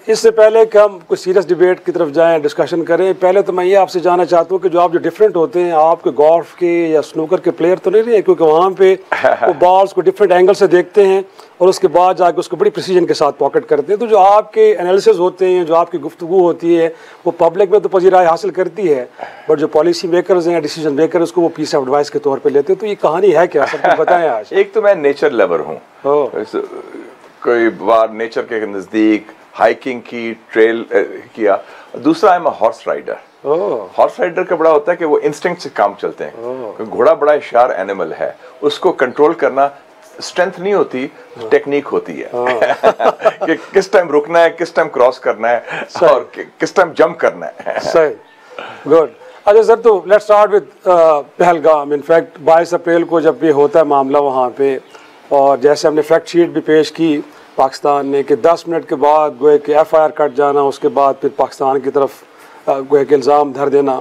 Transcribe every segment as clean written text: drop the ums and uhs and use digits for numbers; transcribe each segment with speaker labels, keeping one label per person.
Speaker 1: इससे पहले कि हम कुछ सीरियस डिबेट की तरफ जाएं, डिस्कशन करें, पहले तो मैं ये आपसे जानना चाहता हूँ कि जो आप जो डिफरेंट होते हैं, आपके गोल्फ के या स्नूकर के प्लेयर तो नहीं रहे, क्योंकि वहाँ पे वो बॉल्स को डिफरेंट एंगल से देखते हैं और उसके बाद जाके उसको बड़ी प्रिसीजन के साथ पॉकेट करते हैं। तो जो आपके एनालिसिस होते हैं, जो आपकी गुफ्तगू होती है, वो पब्लिक में तो पजीराई हासिल करती है, बट जो पॉलिसी मेकर्स हैं, डिसीजन मेकर, उसको वो पीस ऑफ एडवाइस के तौर पर लेते हैं। तो ये कहानी है क्या, सब कुछ बताएं आज।
Speaker 2: एक तो मैं नेचर लवर हूँ, कोई बार नेचर के नज़दीक हाइकिंग की, ट्रेल किया। दूसरा है मैं हॉर्स राइडर। हॉर्स राइडर का बड़ा होता है कि वो इंस्टिंक्ट से काम चलते हैं। घोड़ा बड़ा होशियार एनिमल है, उसको कंट्रोल करना स्ट्रेंथ नहीं होती, टेक्निक होती है कि किस टाइम रुकना है, किस टाइम क्रॉस करना है और किस टाइम जंप करना है।
Speaker 1: सही, गुड। अच्छा सर, तो let's start with Pahalgam. In fact 22 अप्रैल को जब ये होता है मामला वहाँ पे, और जैसे हमने फैक्ट शीट भी पेश की पाकिस्तान ने कि 10 मिनट के बाद गोए कि FIR कट जाना, उसके बाद फिर पाकिस्तान की तरफ गोए कि इल्ज़ाम धर देना,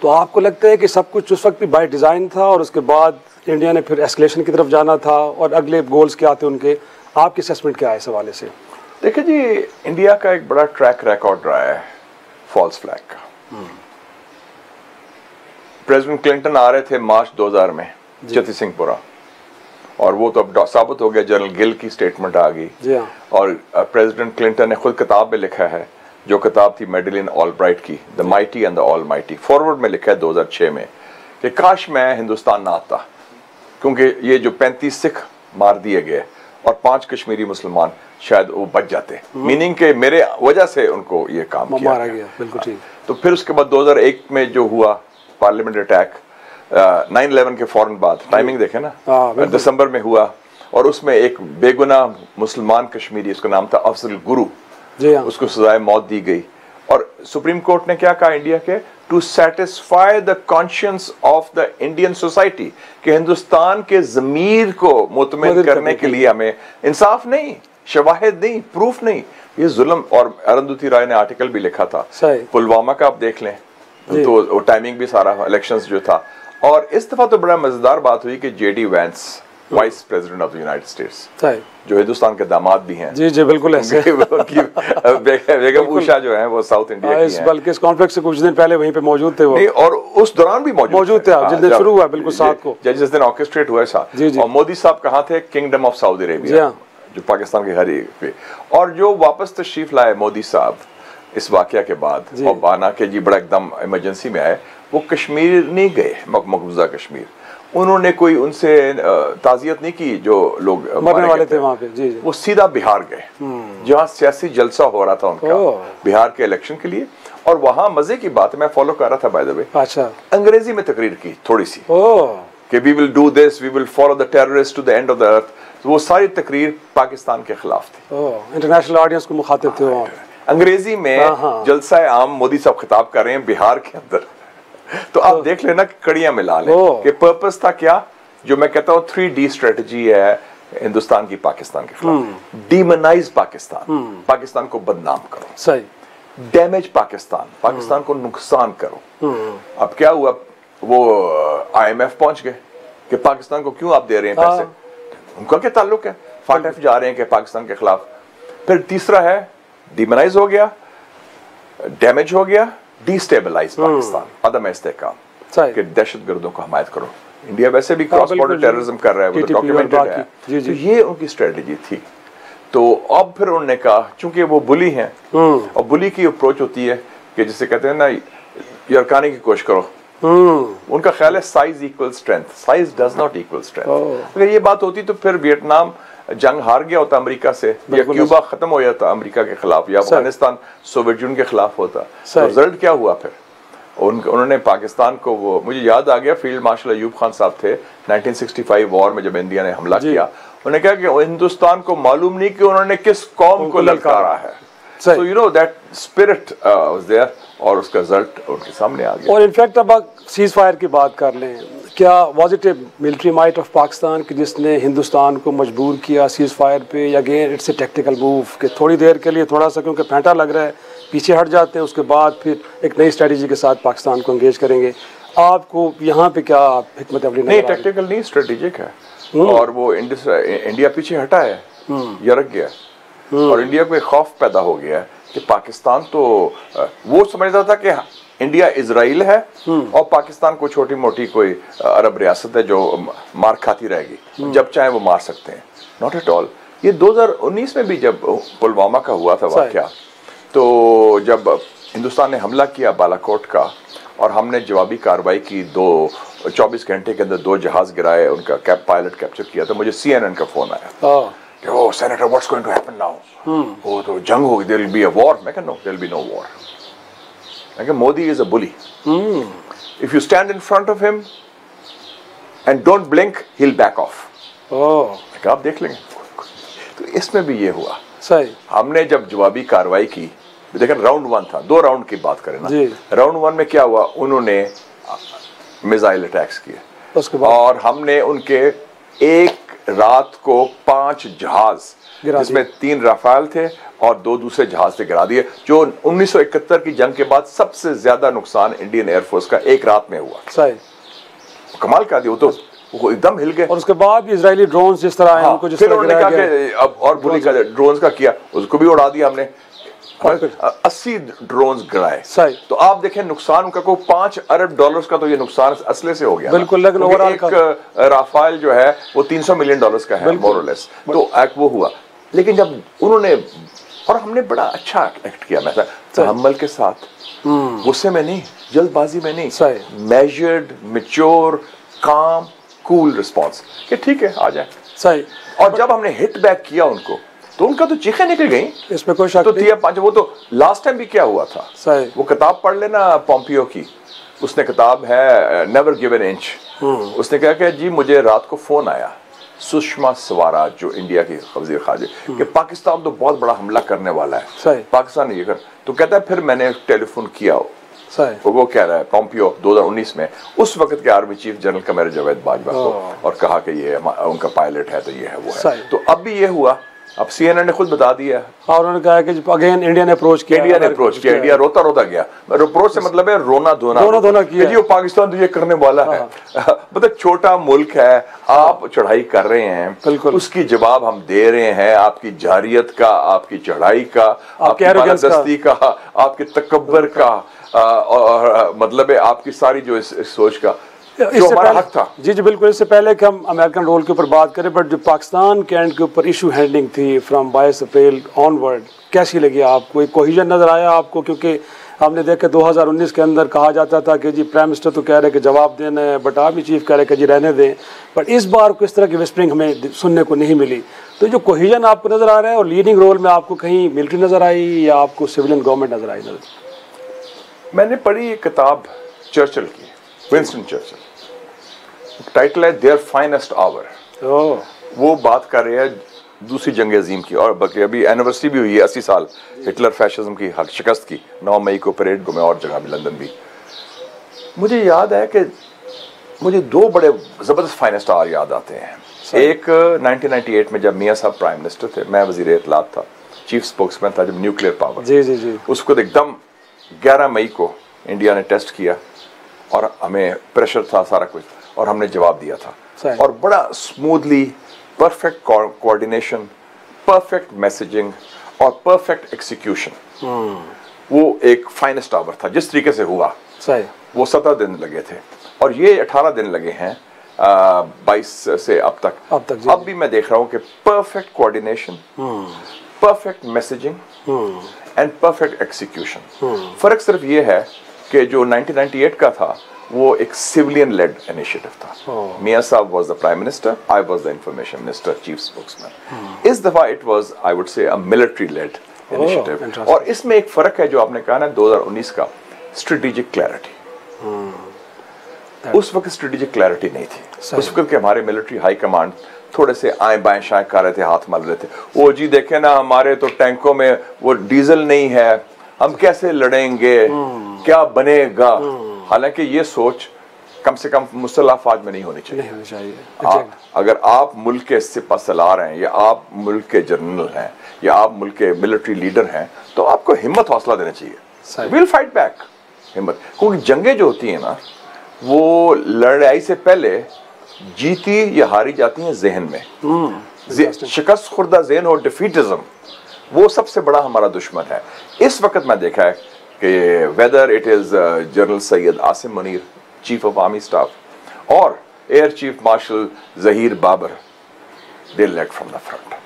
Speaker 1: तो आपको लगता है कि सब कुछ उस वक्त भी बाय डिज़ाइन था और उसके बाद इंडिया ने फिर एस्केलेशन की तरफ जाना था और अगले गोल्स क्या थे उनके? आपकी असेसमेंट क्या है इस हवाले से?
Speaker 2: देखिए जी, इंडिया का एक बड़ा ट्रैक रिकॉर्ड रहा है फॉल्स फ्लैग का। प्रेसिडेंट क्लिंटन आ रहे थे मार्च 2000 में चती सिंहपुरा, और वो तो अब साबित हो गया, जनरल गिल की स्टेटमेंट आ गई। और प्रेसिडेंट क्लिंटन ने खुद किताब में लिखा है, जो किताब थी मेडेलिन ऑलब्राइट की, the mighty and the all mighty, forward में लिखा है 2006 में कि काश मैं हिंदुस्तान ना आता, क्योंकि ये जो 35 सिख मार दिए गए और 5 कश्मीरी मुसलमान शायद वो बच जाते, मीनिंग के मेरे वजह से उनको ये काम किया
Speaker 1: मारा गया। बिल्कुल ठीक।
Speaker 2: तो फिर उसके बाद 2001 में जो हुआ पार्लियामेंट अटैक, 9/11 के फौरन बाद, टाइमिंग देखे ना, दिसंबर में हुआ, और उसमें एक बेगुनाह मुसलमान कश्मीरी, उसका नाम था अफजल गुरु, उसको सजाए मौत दी गई। और सुप्रीम कोर्ट ने क्या कहा इंडिया के, to satisfy the conscience of the Indian society, कि हिंदुस्तान के ज़मीर को मुतमिन करने के लिए हमें इंसाफ नहीं, शवाहिद नहीं, प्रूफ नहीं, ये जुल्म। और अरुंधति राय ने आर्टिकल भी लिखा था, पुलवामा का आप देख लें, तो टाइमिंग भी सारा इलेक्शंस जो था। और इस दफा तो बड़ा मजेदार बात हुई कि JD Vance, vice president of the United States, जो हिंदुस्तान के दामाद भी हैं,
Speaker 1: जी बिल्कुल ऐसे,
Speaker 2: बेगम उषा जो है वो साउथ इंडिया की हैं,
Speaker 1: बल्कि इस कॉन्फ्लिक्ट से कुछ दिन पहले वहीं पे मौजूद थे वो,
Speaker 2: और उस दौरान भी मौजूद थे,
Speaker 1: जिस दिन शुरू हुआ बिल्कुल साथ को,
Speaker 2: जिस दिन ऑर्केस्ट्रेट हुआ साथ। और मोदी साहब कहाँ थे? किंगडम ऑफ सऊदी अरेबिया, जो पाकिस्तान के हर एक पे। और जो वापस तशरीफ लाए मोदी साहब इस वाकया के बाद, और बाना के जी बड़ा एकदम इमरजेंसी में आए, वो कश्मीर नहीं गए, मकबूजा कश्मीर, उन्होंने कोई उनसे ताज़ियत नहीं की जो लोग
Speaker 1: मरने वाले थे वहाँ पे। जी।
Speaker 2: वो सीधा बिहार गए, जहाँ सियासी जलसा हो रहा था उनका बिहार के इलेक्शन के लिए। और वहाँ मजे की बात है, मैं फॉलो कर रहा था बाय द वे,
Speaker 1: अच्छा,
Speaker 2: अंग्रेजी में तकरीर की थोड़ी सी कि we will do this, we will follow the terrorist to the end of the earth. वो सारी तकरीर पाकिस्तान के खिलाफ थी,
Speaker 1: इंटरनेशनल ऑडियंस को मुखातिब थे वहाँ,
Speaker 2: अंग्रेजी में जलसा आम मोदी साहब खिताब कर रहे हैं बिहार के अंदर। तो आप देख लेना कि कड़ियां मिला लें कि पर्पस था क्या, जो मैं कहता हूँ 3D स्ट्रेटजी है हिंदुस्तान की पाकिस्तान के खिलाफ। डीमनाइज पाकिस्तान, पाकिस्तान को बदनाम करो, सही, डैमेज पाकिस्तान, पाकिस्तान को नुकसान करो। अब क्या हुआ, वो IMF पहुंच गए कि पाकिस्तान को क्यों आप दे रहे हैं पैसे, उनका क्या ताल्लुक है, फाटफ जा रहे हैं कि पाकिस्तान के खिलाफ। फिर तीसरा है, डीमनाइज हो गया, डैमेज हो गया, डिस्टेबलाइज पाकिस्तान, अदम इस्तेहकाम, कि दहशतगर्दों को हमायत करो। इंडिया वैसे भी क्रॉस बॉर्डर टेररिज्म कर रहा है, वो तो डॉक्यूमेंटेड है। तो ये उनकी स्ट्रेटजी थी। तो अब फिर उन्होंने कहा, चूंकि वो बुली हैं, और बुली की अप्रोच होती है कि जिसे कहते हैं ना, यरकाने की कोशिश करो। उनका ख्याल है size equal strength, size does not equal strength. अगर ये बात होती तो फिर वियतनाम जंग हार गया होता अमेरिका से, या क्यूबा खत्म हो जाता अमेरिका के खिलाफ, या अफगानिस्तान सोवियत यूनियन के खिलाफ होता। तो रिजल्ट क्या हुआ फिर, उन्होंने पाकिस्तान को, वो मुझे याद आ गया, फील्ड मार्शल अयूब खान साहब थे 1965 वॉर में, जब इंडिया ने हमला किया, उन्होंने कहा कि हिंदुस्तान को मालूम नहीं कि उन्होंने किस कौम को ललकारा है। So you know that spirit was there, और उसका रिजल्ट उनके सामने आ गया।
Speaker 1: और इनफैक्ट अब सीज फायर की बात कर लें, क्या was it A military might of Pakistan कि जिसने हिंदुस्तान को मजबूर किया सीज फायर पे, या again it's a tactical move कि थोड़ी देर के लिए थोड़ा सा क्योंकि फेंटा लग रहा है पीछे हट जाते हैं, उसके बाद फिर एक नई स्ट्रेटजी के साथ पाकिस्तान को एंगेज करेंगे? आपको यहाँ पे क्या हिकमत अमली
Speaker 2: नहीं, टेक्टिकल नहीं, स्ट्रेटेजिक है। और वो इंडिया पीछे हटा है, यरक गया, और इंडिया को एक खौफ पैदा हो गया कि पाकिस्तान तो वो समझता था कि इंडिया इजराइल है और पाकिस्तान को छोटी मोटी कोई अरब रियासत है जो मार खाती रहेगी, जब चाहे वो मार सकते हैं। Not at all. ये 2019 में भी जब पुलवामा का हुआ था वाकया, तो जब हिंदुस्तान ने हमला किया बालाकोट का और हमने जवाबी कार्रवाई की, 24 घंटे के अंदर 2 जहाज गिराए, उनका पायलट कैप्चर किया, तो मुझे CNN का फोन आया कि oh senator what's going to happen now, वो तो जंग होगी, there will be a war. मैं कहा no, there will be no war. मैं कहा Modi is a bully, if you stand in front of him and don't blink he will back off. मैं कहा आप देख लेंगे। तो इसमें भी ये हुआ।
Speaker 1: सही।
Speaker 2: हमने जब जवाबी कार्रवाई की, देखें राउंड 1 था, 2 राउंड की बात करें ना, राउंड 1 में क्या हुआ, उन्होंने मिसाइल अटैक्स किए
Speaker 1: उसके बाद, और
Speaker 2: हमने उनके एक रात को 5 जहाज, जिसमें 3 राफेल थे और 2 दूसरे जहाज से गिरा दिए, जो 1971 की जंग के बाद सबसे ज्यादा नुकसान इंडियन एयरफोर्स का एक रात में हुआ।
Speaker 1: सही।
Speaker 2: कमाल कर दिया, वो एकदम हिल गए।
Speaker 1: और उसके बाद भी इजरायली ड्रोन्स जिस तरह आए, उनको जिस तरह
Speaker 2: उन्होंने कहा कि अब और बुली का ड्रोन्स का किया, उसको भी उड़ा दिया हमने। 80 ड्रोन्स गिराए। तो आप देखें नुकसान उनका को $5 अरब का, तो ये नुकसान असले से हो गया।
Speaker 1: बिल्कुल। लेकिन ओवरऑल
Speaker 2: एक राफेल जो है वो $300 मिलियन का है मोर और लेस, तो एक वो हुआ। लेकिन जब उन्होंने, और हमने बड़ा अच्छा एक्ट किया, मैं तहम्मुल के साथ, गुस्से में नहीं, जल्दबाजी में नहीं, मेजर्ड, मैच्योर, काम, कूल रिस्पॉन्स कि ठीक है आ जाए।
Speaker 1: सही।
Speaker 2: और जब हमने हिट बैक किया उनको, तो उनका तो चीखें निकल गई,
Speaker 1: इसमें कोई शक
Speaker 2: तो 3-5 वो तो लास्ट टाइम भी क्या हुआ था।
Speaker 1: सही।
Speaker 2: वो किताब पढ़ लेना पॉम्पियो की, उसने किताब है नेवर गिव एन इंच। उसने कहा कि जी मुझे रात को फोन आया सुषमा स्वराज, जो इंडिया की वजीर खारजा, कि पाकिस्तान तो बहुत बड़ा हमला करने वाला है।
Speaker 1: सही।
Speaker 2: पाकिस्तान ये कर, तो कहता है फिर मैंने टेलीफोन किया, वो कह रहा है पॉम्पियो 2019 में, उस वक्त के army chief general Qamar Javed Bajwa को, और कहा कि ये उनका पायलट है, तो ये है वो है। तो अब भी ये हुआ, अब CNN ने खुद बता दिया,
Speaker 1: और उन्होंने कहा कि अगेन इंडिया ने अप्रोच किया,
Speaker 2: इंडिया रोता रोता गया। अप्रोच से मतलब है रोना धोना किया, जी पाकिस्तान तो ये करने वाला है। मतलब छोटा मुल्क है, आप चढ़ाई कर रहे हैं, उसकी जवाब हम दे रहे हैं, आपकी जारियत का, आपकी चढ़ाई का, आपकी बालादस्ती का, आपके तकब्बर का, और मतलब है आपकी सारी जो इस सोच का, जो हमारा हक था।
Speaker 1: जी जी बिल्कुल। इससे पहले कि हम अमेरिकन रोल के ऊपर बात करें, बट जो पाकिस्तान के एंड के ऊपर इशू हैंडलिंग थी फ्रॉम 22 अप्रैल ऑनवर्ड, कैसी लगी आपको? एक कोहिजन नजर आया आपको? क्योंकि हमने देखा 2019 के अंदर कहा जाता था कि जी प्राइम मिनिस्टर तो कह रहे कि जवाब देना है, बट आर्मी चीफ कह रहे कि जी रहने दें, बट इस बार को इस तरह की विस्परिंग हमें सुनने को नहीं मिली। तो जो कोहिजन आपको नजर आ रहा है, और लीडिंग रोल में आपको कहीं मिलिट्री नजर आई या आपको सिविलियन गवर्नमेंट नजर आई?
Speaker 2: मैंने पढ़ी एक किताब चर्चिल की, विंस्टन चर्चिल, टाइटल है देयर फाइनेस्ट आवर। वो बात कर रहे हैं दूसरी जंग अजीम की, और बल्कि अभी एनिवर्सरी भी हुई है 80 साल हिटलर फैशिज्म की शिकस्त की, 9 मई को परेड को, में और जगह भी, लंदन भी। मुझे याद है कि मुझे 2 बड़े जबरदस्त फाइनेस्ट आवर याद आते हैं। एक 1998 में जब मियां साहब प्राइम मिनिस्टर थे, मैं वजीर इत्तलात था, चीफ स्पोक्समैन था, जब न्यूक्लियर पावर,
Speaker 1: जी जी जी,
Speaker 2: उसको एकदम 11 मई को इंडिया ने टेस्ट किया और हमें प्रेशर था सारा कुछ, और हमने जवाब दिया था, और बड़ा smoothly, perfect coordination, perfect messaging और परफेक्ट एक्सिक्यूशन। वो एक फाइनेस्ट आवर था जिस तरीके से हुआ।
Speaker 1: सही।
Speaker 2: वो 17 दिन लगे थे, और ये 18 दिन लगे हैं 22 से अब तक। अब भी मैं देख रहा हूं कि perfect coordination, perfect messaging and perfect execution. फर्क सिर्फ ये है कि जो 1998 का था वो एक सिविलियन लेड इनिशिएटिव था। मियां साहब was the prime minister, I was the information minister, chief spokesman. इस दफा it was, I would say, a military lead initiative. और इसमें एक फर्क है जो आपने कहा ना 2019 का, स्ट्रेटेजिक क्लैरिटी। उस वक्त स्ट्रेटेजिक क्लैरिटी नहीं थी। उस वक्त के हमारे मिलिट्री हाई कमांड थोड़े से आए बाएं शाएं कर रहे थे, हाथ मल रहे थे। वो जी देखे ना, हमारे तो टैंकों में वो डीजल नहीं है, हम कैसे लड़ेंगे, क्या बनेगा। हालांकि ये सोच कम से कम मुसल्लह अफवाज में नहीं होनी चाहिए। अगर आप मुल्क के सिपा सलार हैं, या आप मुल्क के जनरल हैं, या आप मुल्क के मिलिट्री लीडर हैं, तो आपको हिम्मत हौसला देना चाहिए। विल फाइट बैक, हिम्मत। क्योंकि जंगें जो होती हैं ना, वो लड़ाई से पहले जीती या हारी जाती हैं जहन में। शिकस्त खुर्दा जहन और डिफीटिज्म, वो सबसे बड़ा हमारा दुश्मन है। इस वक्त मैं देखा है कि whether it is general Syed Asim Munir, chief of army staff, और air chief marshal Zaheer Babar, they led from the front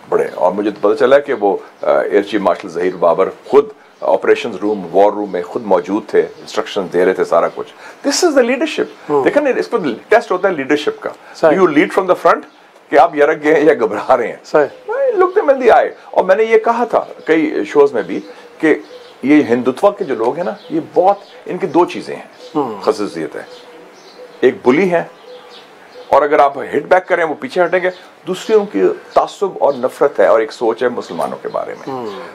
Speaker 2: बड़े। और मुझे तो पता चला कि वो air chief marshal Zaheer Babar खुद ऑपरेशन रूम, वॉर रूम में खुद मौजूद थे, इंस्ट्रक्शन दे रहे थे, सारा कुछ। This is the leadership. देखा नहीं, इस पर टेस्ट होता है लीडरशिप का। You lead from the front कि आप यरक गए हैं या घबरा रहे हैं। लुक देम इन द आई। और मैंने ये कहा था कई शोज में भी कि ये हिंदुत्व के जो लोग हैं ना, ये बहुत, इनकी दो चीजें हैं, खसूसियत है। एक बुली है, और अगर आप हिट बैक करें वो पीछे हटेंगे। दूसरी उनकी तासुब और नफरत है, और एक सोच है मुसलमानों के बारे में।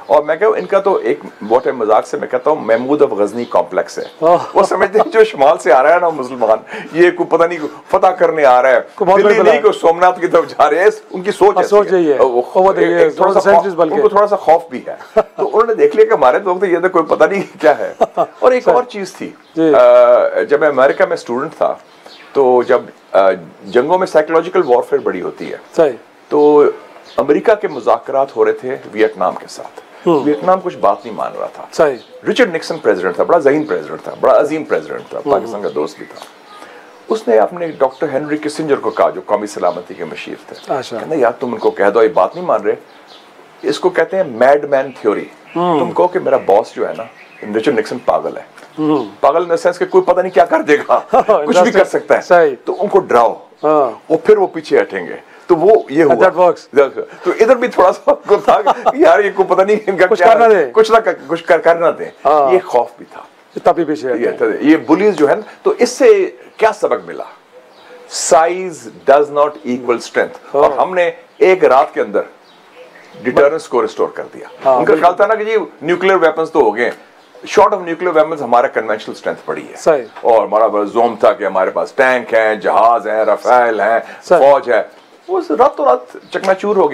Speaker 2: और मैं कहूँ इनका तो एक बहुत मजाक से मैं कहता हूँ महमूद ऑफ गजनी कॉम्प्लेक्स है। वो समझते हैं जो शुमाल से आ रहा है ना मुसलमान, ये को पता नहीं फतह करने आ रहा है, दिल्ली नहीं को सोमनाथ की तरफ जा रहे हैं, उनकी सोच है। उनको थोड़ा सा खौफ भी है। तो उन्होंने देख लिया कि हमारे तो ये तो कोई पता नहीं क्या है। और एक और चीज थी, जब मैं अमेरिका में स्टूडेंट था, तो जब जंगों में साइकोलॉजिकल वॉरफेयर बड़ी होती है, तो अमेरिका के मुज़ाकरात हो रहे थे वियतनाम के साथ। वियतनाम कुछ बात नहीं मान रहा था। रिचर्ड निक्सन प्रेसिडेंट था, बड़ा ज़हीन प्रेसिडेंट था, बड़ा अजीम प्रेसिडेंट था, पाकिस्तान का दोस्त भी था। उसने अपने डॉक्टर हेनरी किसिंजर को कहा, जो कौमी सलामती के मशीर थे, कहना यार तुम उनको कह दो ये बात नहीं मान रहे, इसको कहते हैं मैडमैन थ्योरी। तुम कहो कि मेरा बॉस जो है ना, रिचर्ड निक्सन पागल है। पागल इन द सेंस कि कोई पता नहीं क्या कर देगा, कुछ भी कर सकता है, तो उनको डराओ और फिर वो पीछे हटेंगे। तो वो ये हुआ। तो इधर भी थोड़ा सा था यार ये को पता नहीं इनका कुछ करना दे, कुछ करना दे, ये खौफ भी था, तभी पीछे ये बुलीज जो है ना। तो इससे क्या सबक मिला? Size does not equal strength. और हमने एक रात के अंदर डिटरेंस को रिस्टोर कर दिया। उनका ख्याल था ना कि ये न्यूक्लियर वेपन्स तो हो गए, शॉर्ट ऑफ न्यूक्लियर वेपन्स हमारा कन्वेंशनल स्ट्रेंथ पड़ी है। और हमारा बड़ा जोम था कि हमारे पास टैंक हैं, जहाज हैं, रफेल हैं, फौज है। वो रातों रात चकनाचूर हो गया।